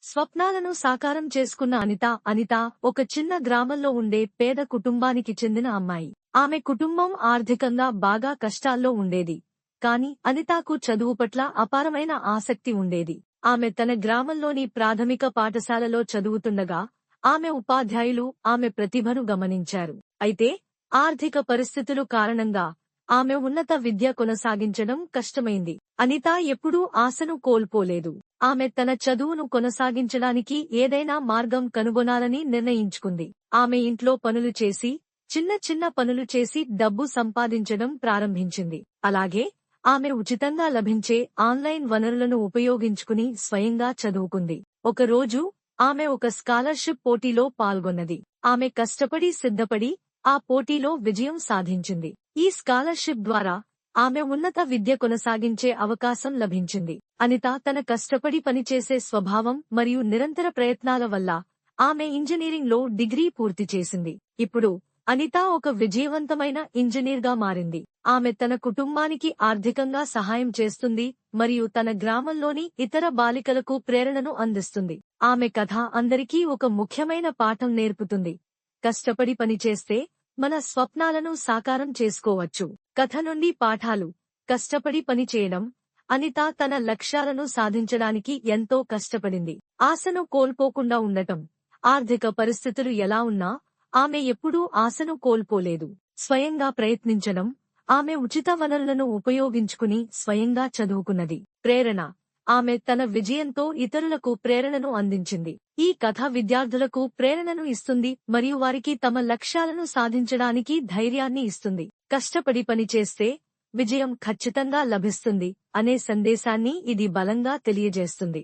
స్వప్నాలను సాకారం చేసుకున్న అనిత ఒక చిన్న గ్రామంలో ఉండే పేద కుటుంబానికి చెందిన అమ్మాయి. ఆమె కుటుంబం ఆర్థికంగా బాగా కష్టాల్లో ఉండేది. కాని అనితకు చదువు పట్ల అపారమైన ఆసక్తి ఉండేది. ఆమె తన గ్రామంలోని ప్రాథమిక పాఠశాలలో చదువుతుండగా ఆమె ఉపాధ్యాయులు ఆమె ప్రతిభను గమనించారు. అయితే ఆర్థిక పరిస్థితులు కారణంగా ఆమె ఉన్నత విద్య కొనసాగించడం కష్టమైంది. అనిత ఎప్పుడూ ఆశను కోల్పోలేదు. ఆమె తన చదువును కొనసాగించడానికి ఏదైనా మార్గం కనుగొనాలని నిర్ణయించుకుంది. ఆమె ఇంట్లో పనులు చేసి, చిన్న చిన్న పనులు చేసి డబ్బు సంపాదించడం ప్రారంభించింది. అలాగే ఆమె ఉచితంగా లభించే ఆన్లైన్ వనరులను ఉపయోగించుకుని స్వయంగా చదువుకుంది. ఒకరోజు ఆమె ఒక స్కాలర్షిప్ పోటీలో పాల్గొన్నది. ఆమె కష్టపడి సిద్ధపడి ఆ పోటీలో విజయం సాధించింది. ఈ స్కాలర్షిప్ ద్వారా ఆమె ఉన్నత విద్య కొనసాగించే అవకాశం లభించింది. అనిత తన కష్టపడి పనిచేసే స్వభావం మరియు నిరంతర ప్రయత్నాల వల్ల ఆమె ఇంజనీరింగ్లో డిగ్రీ పూర్తి చేసింది. ఇప్పుడు అనిత ఒక విజయవంతమైన ఇంజనీర్గా మారింది. ఆమె తన కుటుంబానికి ఆర్థికంగా సహాయం చేస్తుంది మరియు తన గ్రామంలోని ఇతర బాలికలకు ప్రేరణను అందిస్తుంది. ఆమె కథ అందరికీ ఒక ముఖ్యమైన పాఠం నేర్పుతుంది. కష్టపడి పనిచేస్తే మన స్వప్నాలను సాకారం చేసుకోవచ్చు. కథ నుండి పాఠాలు: కష్టపడి పనిచేయడం. అనిత తన లక్ష్యాలను సాధించడానికి ఎంతో కష్టపడింది. ఆశను కోల్పోకుండా ఉండటం. ఆర్థిక పరిస్థితులు ఎలా ఉన్నా ఆమె ఎప్పుడూ ఆశను కోల్పోలేదు. స్వయంగా ప్రయత్నించడం. ఆమె ఉచిత వనరులను ఉపయోగించుకుని స్వయంగా చదువుకున్నది. ప్రేరణ. ఆమె తన విజయంతో ఇతరులకు ప్రేరణను అందించింది. ఈ కథ విద్యార్థులకు ప్రేరణను ఇస్తుంది మరియు వారికి తమ లక్ష్యాలను సాధించడానికి ధైర్యాన్ని ఇస్తుంది. కష్టపడి పనిచేస్తే విజయం ఖచ్చితంగా లభిస్తుంది అనే సందేశాన్ని ఇది బలంగా తెలియజేస్తుంది.